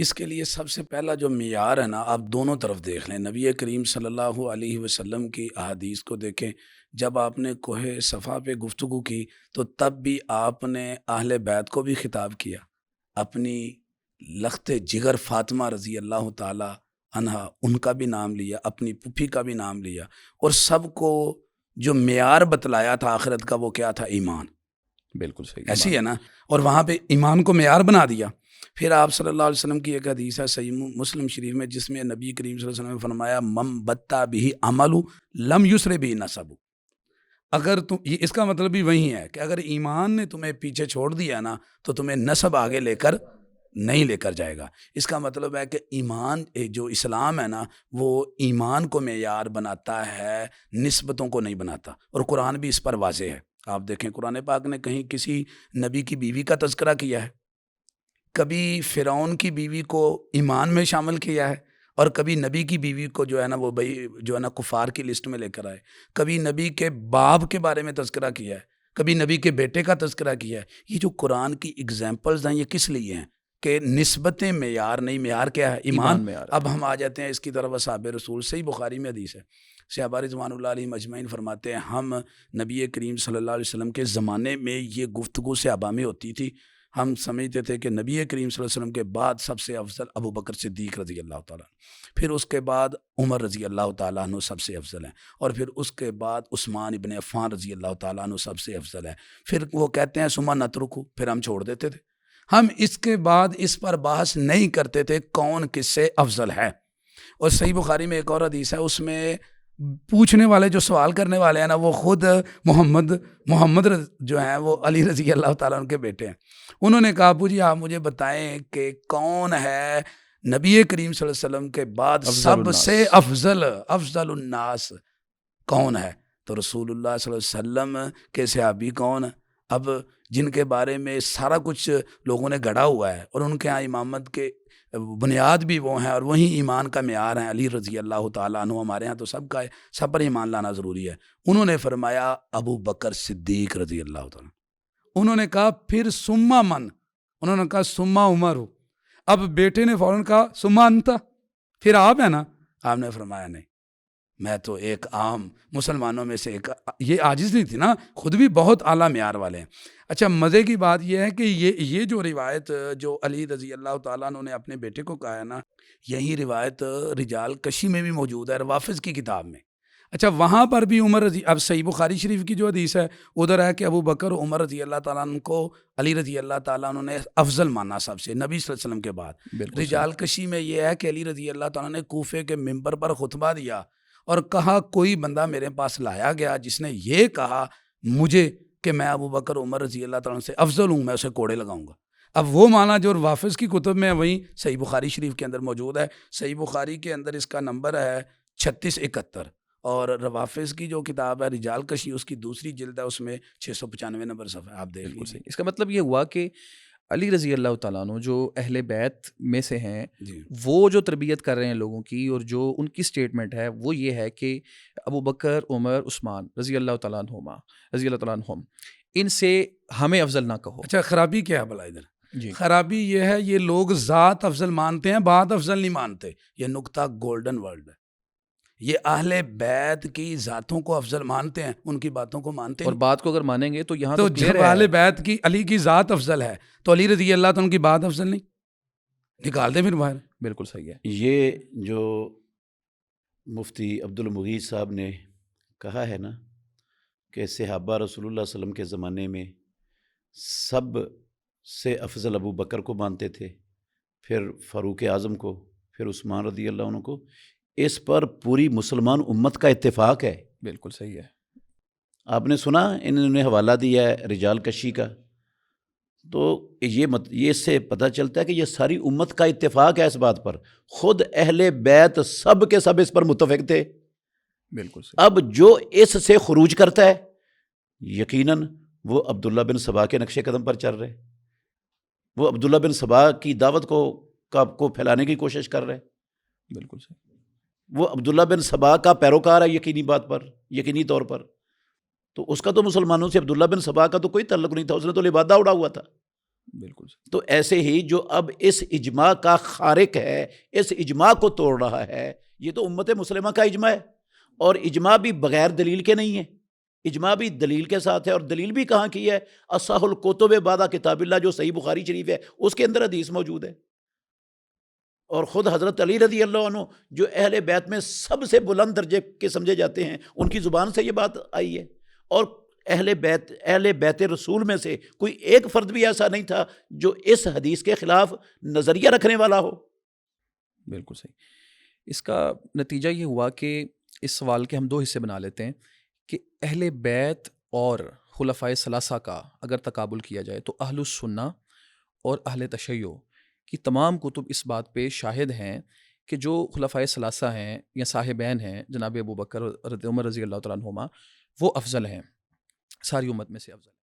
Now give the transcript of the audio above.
اس کے لیے سب سے پہلا جو معیار ہے نا، آپ دونوں طرف دیکھ لیں۔ نبی کریم صلی اللہ علیہ وسلم کی احادیث کو دیکھیں۔ جب آپ نے کوہ صفا پہ گفتگو کی تو تب بھی آپ نے اہل بیت کو بھی خطاب کیا، اپنی لخت جگر فاطمہ رضی اللہ تعالی عنہا ان کا بھی نام لیا، اپنی پھوپھی کا بھی نام لیا، اور سب کو جو معیار بتلایا تھا آخرت کا وہ کیا تھا؟ ایمان۔ بالکل صحیح، ایسی ہے نا، اور وہاں پہ ایمان کو معیار بنا دیا۔ پھر آپ صلی اللہ علیہ وسلم کی ایک حدیث ہے صحیح مسلم شریف میں، جس میں نبی کریم صلی اللہ علیہ وسلم نے فرمایا مم بتا بھی عمل لم یسر بھی نسب۔ اگر تم اس کا مطلب بھی وہی ہے کہ اگر ایمان نے تمہیں پیچھے چھوڑ دیا نا تو تمہیں نسب آگے لے کر نہیں لے کر جائے گا۔ اس کا مطلب ہے کہ ایمان جو اسلام ہے نا، وہ ایمان کو معیار بناتا ہے، نسبتوں کو نہیں بناتا، اور قرآن بھی اس پر واضح ہے۔ آپ دیکھیں قرآن پاک نے کہیں کسی نبی کی بیوی کا تذکرہ کیا ہے، کبھی فرعون کی بیوی کو ایمان میں شامل کیا ہے، اور کبھی نبی کی بیوی کو جو ہے نا وہ جو ہے نا کفار کی لسٹ میں لے کر آئے۔ کبھی نبی کے باپ کے بارے میں تذکرہ کیا ہے، کبھی نبی کے بیٹے کا تذکرہ کیا ہے۔ یہ جو قرآن کی اگزامپلز ہیں یہ کس لیے ہیں؟ کہ نسبتیں معیار نہیں، معیار کیا ہے؟ ایمان۔ معیار۔ اب ہم آ جاتے ہیں اس کی طرف، اصحاب رسول، صحیح بخاری میں حدیث ہے، صحابہ رضوان اللہ علیہم اجمعین فرماتے ہیں ہم نبی کریم صلی اللہ علیہ وسلم کے زمانے میں یہ گفتگو صحابہ میں ہوتی تھی، ہم سمجھتے تھے کہ نبی کریم صلی اللہ علیہ وسلم کے بعد سب سے افضل ابو بکر صدیق رضی اللہ تعالیٰ، پھر اس کے بعد عمر رضی اللہ تعالیٰ عنہ سب سے افضل ہیں، اور پھر اس کے بعد عثمان ابن عفان رضی اللہ تعالیٰ عنہ سب سے افضل ہے۔ پھر وہ کہتے ہیں ثم نترکو، پھر ہم چھوڑ دیتے تھے، ہم اس کے بعد اس پر بحث نہیں کرتے تھے کون کس سے افضل ہے۔ اور صحیح بخاری میں ایک اور حدیث ہے، اس میں پوچھنے والے جو سوال کرنے والے ہیں نا وہ خود محمد جو ہیں وہ علی رضی اللہ تعالیٰ عنہ کے بیٹے ہیں۔ انہوں نے کہا ابو جی آپ مجھے بتائیں کہ کون ہے نبی کریم صلی اللہ علیہ وسلم کے بعد سب سے افضل الناس کون ہے؟ تو رسول اللہ صلی اللہ علیہ وسلم کے صحابی کون؟ اب جن کے بارے میں سارا کچھ لوگوں نے گڑھا ہوا ہے، اور ان کے ہاں امامت کے بنیاد بھی وہ ہیں، اور وہی ایمان کا معیار ہیں علی رضی اللہ تعالیٰ عنہ۔ ہمارے ہاں تو سب کا ہے، سب پر ایمان لانا ضروری ہے۔ انہوں نے فرمایا ابو بکر صدیق رضی اللہ تعالیٰ۔ انہوں نے کہا پھر ثم من، انہوں نے کہا ثم عمر۔ اب بیٹے نے فوراً کہا ثم انت، پھر آپ ہیں نا؟ آپ نے فرمایا نہیں، میں تو ایک عام مسلمانوں میں سے ایک۔ یہ عاجز نہیں تھی نا، خود بھی بہت اعلیٰ معیار والے ہیں۔ اچھا مزے کی بات یہ ہے کہ یہ جو روایت جو علی رضی اللہ تعالیٰ عنہ نے اپنے بیٹے کو کہا ہے نا، یہی روایت رجال کشی میں بھی موجود ہے، روافظ کی کتاب میں۔ اچھا وہاں پر بھی عمر رضی، اب صحیح بخاری شریف کی جو حدیث ہے ادھر ہے کہ ابو بکر عمر رضی اللہ تعالیٰ عنہ کو علی رضی اللہ تعالیٰ عنہ نے افضل مانا سب سے، نبی صلی اللہ علیہ وسلم کے بعد۔ رجال کشی میں یہ ہے کہ علی رضی اللہ تعالیٰ نے کوفے کے ممبر پر خطبہ دیا اور کہا کوئی بندہ میرے پاس لایا گیا جس نے یہ کہا مجھے کہ میں ابو بکر عمر رضی اللہ تعالیٰ سے افضل ہوں، میں اسے کوڑے لگاؤں گا۔ اب وہ معنی جو روافظ کی کتب میں وہیں صحیح بخاری شریف کے اندر موجود ہے۔ صحیح بخاری کے اندر اس کا نمبر ہے 3671، اور روافظ کی جو کتاب ہے رجال کشی اس کی دوسری جلد ہے، اس میں 695 نمبر صفحہ، آپ دیکھ لیجیے۔ اس کا مطلب یہ ہوا کہ علی رضی اللہ تعالیٰ عنہ جو اہل بیت میں سے ہیں جی، وہ جو تربیت کر رہے ہیں لوگوں کی، اور جو ان کی سٹیٹمنٹ ہے وہ یہ ہے کہ ابو بکر عمر عثمان رضی اللہ تعالیٰ عنہم ان سے ہمیں افضل نہ کہو۔ اچھا خرابی کیا ہے بھلا ادھر؟ جی، خرابی یہ ہے یہ لوگ ذات افضل مانتے ہیں، بات افضل نہیں مانتے۔ یہ نقطہ گولڈن ورڈ ہے۔ یہ اہل بیت کی ذاتوں کو افضل مانتے ہیں، ان کی باتوں کو مانتے ہیں، اور بات کو اگر مانیں گے تو یہاں تو کلیئر جب اہل بیت کی علی کی ذات افضل ہے تو علی رضی اللہ تعالیٰ ان کی بات افضل نہیں، نکال دیں پھر باہر۔ بالکل صحیح ہے۔ یہ جو مفتی عبدالمغیث صاحب نے کہا ہے نا کہ صحابہ رسول اللہ صلی اللہ علیہ وسلم کے زمانے میں سب سے افضل ابو بکر کو مانتے تھے، پھر فاروق اعظم کو، پھر عثمان رضی اللہ عنہ کو، اس پر پوری مسلمان امت کا اتفاق ہے۔ بالکل صحیح ہے۔ آپ نے سنا انہوں نے حوالہ دیا ہے رجال کشی کا، تو یہ اس سے پتہ چلتا ہے کہ یہ ساری امت کا اتفاق ہے اس بات پر، خود اہل بیت سب کے سب اس پر متفق تھے۔ بالکل صحیح۔ اب جو اس سے خروج کرتا ہے یقیناً وہ عبداللہ بن سبا کے نقش قدم پر چل رہے، وہ عبداللہ بن سبا کی دعوت کو پھیلانے کی کوشش کر رہے، بالکل صحیح۔ وہ عبداللہ بن سبا کا پیروکار ہے یقینی طور پر۔ تو اس کا تو مسلمانوں سے عبداللہ بن سبا کا تو کوئی تعلق نہیں تھا، اس نے تو لبادہ اڑا ہوا تھا۔ بالکل تو ایسے ہی جو اب اس اجماع کا خارق ہے، اس اجماع کو توڑ رہا ہے، یہ تو امت مسلمہ کا اجماع ہے، اور اجماع بھی بغیر دلیل کے نہیں ہے، اجماع بھی دلیل کے ساتھ ہے، اور دلیل بھی کہاں کی ہے؟ اصح الکتب بعد کتاب اللہ، جو صحیح بخاری شریف ہے اس کے اندر حدیث موجود ہے، اور خود حضرت علی رضی اللہ عنہ جو اہل بیت میں سب سے بلند درجے کے سمجھے جاتے ہیں، ان کی زبان سے یہ بات آئی ہے، اور اہل بیت رسول میں سے کوئی ایک فرد بھی ایسا نہیں تھا جو اس حدیث کے خلاف نظریہ رکھنے والا ہو۔ بالکل صحیح۔ اس کا نتیجہ یہ ہوا کہ اس سوال کے ہم دو حصے بنا لیتے ہیں کہ اہل بیت اور خلفائے ثلاثہ کا اگر تقابل کیا جائے تو اہل السنہ اور اہل تشیع کی تمام کتب اس بات پہ شاہد ہیں کہ جو خلفائے ثلاثہ ہیں یا صاحبین ہیں جناب ابو بکر اور عمر رضی اللہ تعالیٰ عنہما، وہ افضل ہیں، ساری امت میں سے افضل ہیں۔